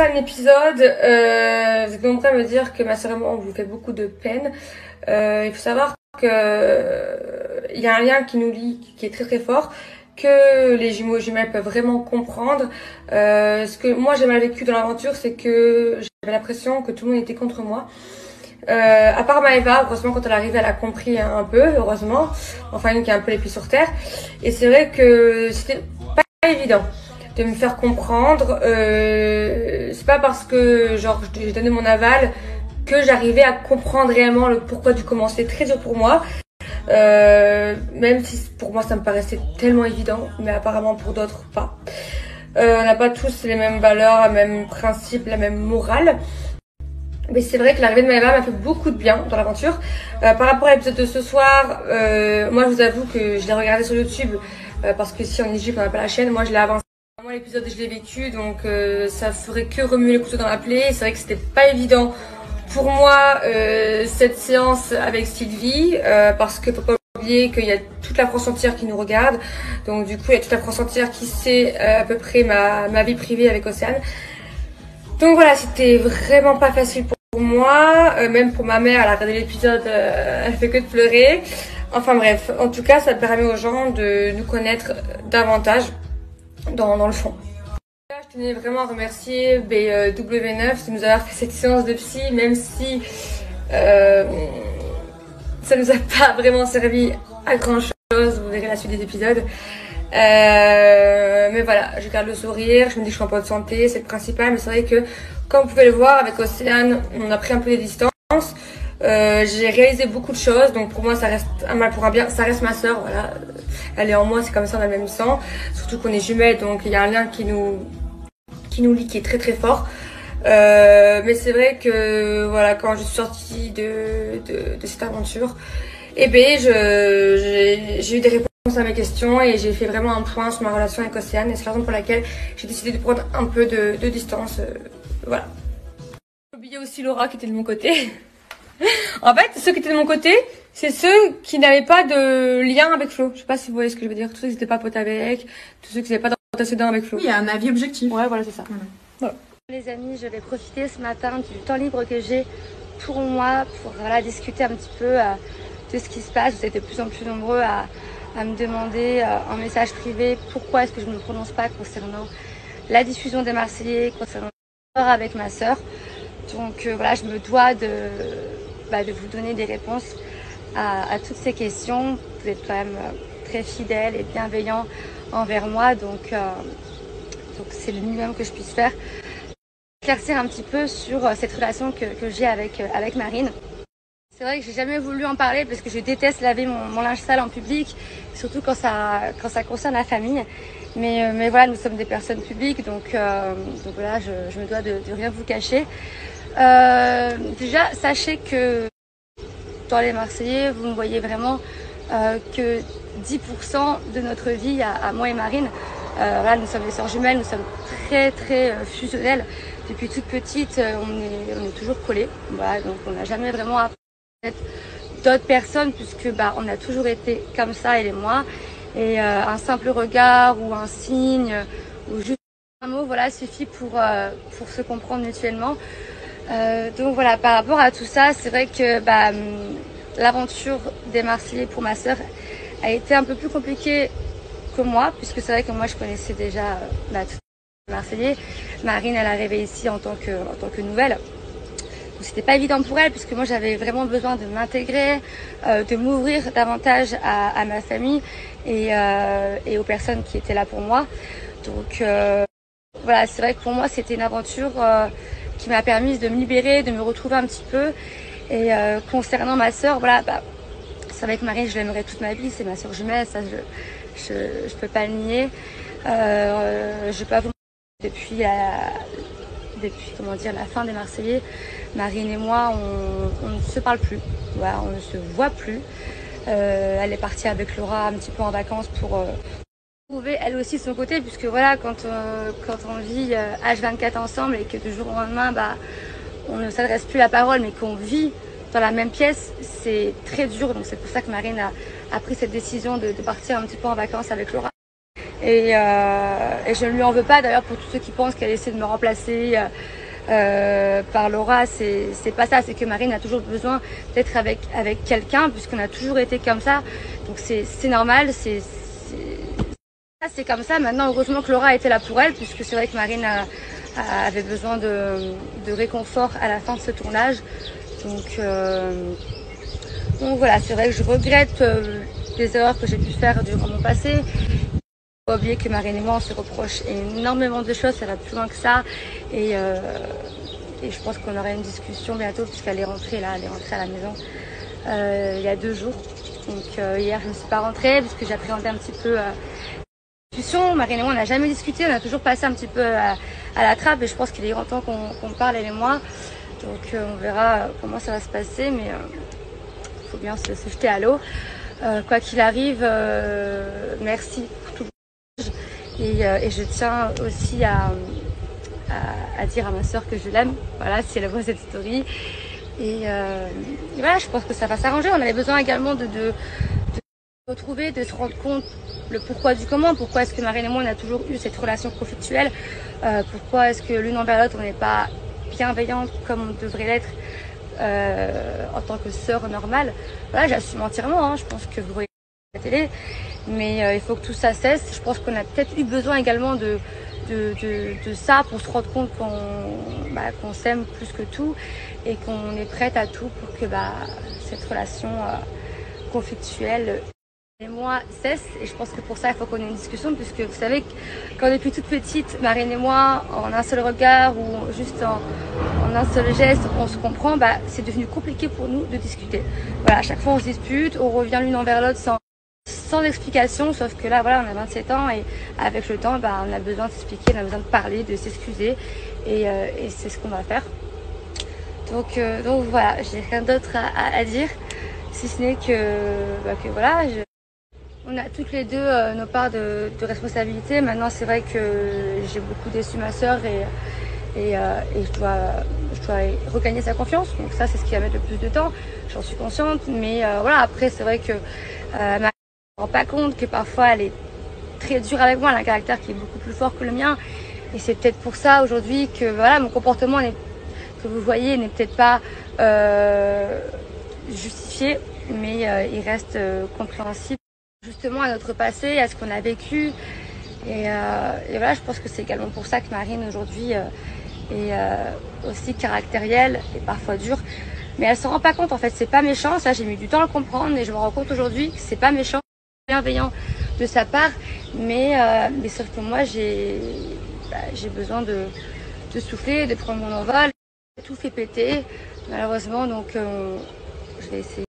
un épisode, vous êtes nombreux à me dire que ma sœur et moi on vous fait beaucoup de peine. Il faut savoir que il y a un lien qui nous lie, qui est très très fort, que les jumeaux jumelles peuvent vraiment comprendre. Ce que moi j'ai mal vécu dans l'aventure, c'est que j'avais l'impression que tout le monde était contre moi. À part Maëva, heureusement quand elle est arrivée, elle a compris un peu, heureusement. Enfin une qui a un peu les pieds sur terre. Et c'est vrai que c'était pas évident de me faire comprendre. C'est pas parce que genre j'ai donné mon aval que j'arrivais à comprendre réellement le pourquoi du comment. C'était très dur pour moi. Même si pour moi ça me paraissait tellement évident, mais apparemment pour d'autres pas. On n'a pas tous les mêmes valeurs, les mêmes principes, la même morale. Mais c'est vrai que l'arrivée de Maëva m'a fait beaucoup de bien dans l'aventure. Par rapport à l'épisode de ce soir, moi je vous avoue que je l'ai regardé sur YouTube parce que si en Égypte on n'a pas la chaîne, moi je l'ai avancé. Moi l'épisode je l'ai vécu, donc ça ferait que remuer le couteau dans la plaie. C'est vrai que c'était pas évident pour moi cette séance avec Sylvie parce que faut pas oublier qu'il y a toute la France entière qui nous regarde. Donc du coup il y a toute la France entière qui sait à peu près ma vie privée avec Océane. Donc voilà, c'était vraiment pas facile pour moi, même pour ma mère, elle a regardé l'épisode, elle fait que de pleurer. Enfin bref, en tout cas ça permet aux gens de nous connaître davantage dans le fond. Je tenais vraiment à remercier W9 de nous avoir fait cette séance de psy, même si ça nous a pas vraiment servi à grand chose, vous verrez la suite des épisodes. Mais voilà, je garde le sourire, je me dis que je suis en bonne santé, c'est le principal. Mais c'est vrai que, comme vous pouvez le voir, avec Océane, on a pris un peu des distances. J'ai réalisé beaucoup de choses, donc pour moi ça reste un mal pour un bien. Ça reste ma sœur, voilà, elle est en moi, c'est comme ça, on a le même sang. Surtout qu'on est jumelles, donc il y a un lien qui nous lie, qui est très très fort. Mais c'est vrai que voilà, quand je suis sortie de cette aventure, eh ben j'ai eu des réponses à mes questions et j'ai fait vraiment un point sur ma relation avec Océane, et c'est la raison pour laquelle j'ai décidé de prendre un peu de distance. Voilà. J'ai oublié aussi Laura qui était de mon côté. En fait, ceux qui étaient de mon côté, c'est ceux qui n'avaient pas de lien avec Flo. Je sais pas si vous voyez ce que je veux dire. Tous ceux qui n'étaient pas potes avec, tous ceux qui n'avaient pas d'antécédents avec Flo. Oui, il y a un avis objectif. Ouais, voilà, c'est ça. Voilà. Les amis, je vais profiter ce matin du temps libre que j'ai pour moi, pour voilà, discuter un petit peu de ce qui se passe. Vous êtes de plus en plus nombreux à me demander en message privé pourquoi est-ce que je ne me prononce pas concernant la diffusion des Marseillais, concernant l'histoire avec ma sœur. Donc voilà, je me dois de vous donner des réponses à toutes ces questions. Vous êtes quand même très fidèles et bienveillants envers moi, donc c'est le minimum que je puisse faire. Éclaircir un petit peu sur cette relation que j'ai avec Marine. C'est vrai que j'ai jamais voulu en parler parce que je déteste laver mon linge sale en public, surtout quand ça concerne la famille. Mais voilà, nous sommes des personnes publiques, donc voilà, je me dois de rien vous cacher. Déjà, sachez que dans les Marseillais, vous ne voyez vraiment que 10% de notre vie à moi et Marine. Voilà, nous sommes des sœurs jumelles, nous sommes très très fusionnelles. Depuis toute petite, on est toujours collés. Voilà, donc on n'a jamais vraiment appris d'autres personnes puisque on a toujours été comme ça, elle et moi. Et un simple regard ou un signe ou juste un mot, voilà, suffit pour se comprendre mutuellement. Donc voilà, par rapport à tout ça, c'est vrai que l'aventure des Marseillais pour ma sœur a été un peu plus compliquée que moi, puisque c'est vrai que moi je connaissais déjà tous les Marseillais. Marine, elle est arrivée ici en tant que nouvelle. Donc c'était pas évident pour elle, puisque moi j'avais vraiment besoin de m'intégrer, de m'ouvrir davantage à ma famille et aux personnes qui étaient là pour moi. Donc voilà, c'est vrai que pour moi c'était une aventure qui m'a permis de me libérer, de me retrouver un petit peu. Et concernant ma sœur, voilà, c'est vrai que Marine, je l'aimerais toute ma vie, c'est ma sœur jumelle, ça je peux pas le nier. Je peux pas vous depuis comment dire, la fin des Marseillais, Marine et moi, on ne se parle plus, voilà, on ne se voit plus. Elle est partie avec Laura un petit peu en vacances pour trouver elle aussi de son côté, puisque voilà, quand on vit H24 ensemble et que du jour au lendemain, on ne s'adresse plus la parole, mais qu'on vit dans la même pièce, c'est très dur. Donc c'est pour ça que Marine a pris cette décision de partir un petit peu en vacances avec Laura. et je ne lui en veux pas d'ailleurs pour tous ceux qui pensent qu'elle essaie de me remplacer par Laura. C'est pas ça, c'est que Marine a toujours besoin d'être avec quelqu'un puisqu'on a toujours été comme ça, donc c'est normal, c'est comme ça. Maintenant, heureusement que Laura était là pour elle, puisque c'est vrai que Marine avait besoin de réconfort à la fin de ce tournage. Donc voilà, c'est vrai que je regrette les erreurs que j'ai pu faire durant mon passé. Il ne faut pas oublier que Marine et moi, on se reproche énormément de choses, ça va plus loin que ça. Et je pense qu'on aura une discussion bientôt, puisqu'elle est rentrée là, elle est rentrée à la maison il y a 2 jours. Donc hier, je ne suis pas rentrée, puisque j'appréhendais un petit peu Marine et moi, on n'a jamais discuté, on a toujours passé un petit peu à la trappe, et je pense qu'il est grand temps qu'on parle, elle et moi. Donc on verra comment ça va se passer, mais il faut bien se jeter à l'eau. Quoi qu'il arrive, merci pour tout le voyage, et je tiens aussi à dire à ma soeur que je l'aime, voilà, si elle voit cette story. Et voilà, je pense que ça va s'arranger. On avait besoin également de retrouver, de se rendre compte le pourquoi du comment, pourquoi est-ce que Marine et moi on a toujours eu cette relation conflictuelle, pourquoi est-ce que l'une envers l'autre on n'est pas bienveillante comme on devrait l'être en tant que sœur normale. Voilà, j'assume entièrement, hein, je pense que vous voyez la télé, mais il faut que tout ça cesse. Je pense qu'on a peut-être eu besoin également de ça pour se rendre compte qu'on s'aime plus que tout et qu'on est prête à tout pour que cette relation conflictuelle et moi cesse. Et je pense que pour ça il faut qu'on ait une discussion, puisque vous savez que quand depuis toute petite, Marine et moi, en un seul regard ou juste en un seul geste, on se comprend, c'est devenu compliqué pour nous de discuter. Voilà, à chaque fois on se dispute, on revient l'une envers l'autre sans explication, sauf que là voilà, on a 27 ans et avec le temps on a besoin de s'expliquer, on a besoin de parler, de s'excuser, et c'est ce qu'on va faire. Donc voilà, j'ai rien d'autre à dire, si ce n'est que voilà, on a toutes les deux nos parts de responsabilité. Maintenant, c'est vrai que j'ai beaucoup déçu ma sœur et je dois regagner sa confiance. Donc ça, c'est ce qui va mettre le plus de temps. J'en suis consciente. Mais voilà, après, c'est vrai que ma mère ne se rend pas compte que parfois, elle est très dure avec moi. Elle a un caractère qui est beaucoup plus fort que le mien. Et c'est peut-être pour ça aujourd'hui que voilà, mon comportement que vous voyez n'est peut-être pas justifié, mais il reste compréhensible. Justement à notre passé, à ce qu'on a vécu, et voilà, je pense que c'est également pour ça que Marine aujourd'hui est aussi caractérielle et parfois dure, mais elle s'en rend pas compte en fait. C'est pas méchant, ça j'ai mis du temps à le comprendre, et je me rends compte aujourd'hui que c'est pas méchant, c'est bienveillant de sa part, mais sauf que moi j'ai besoin de souffler, de prendre mon envol. Tout fait péter malheureusement, donc je vais essayer.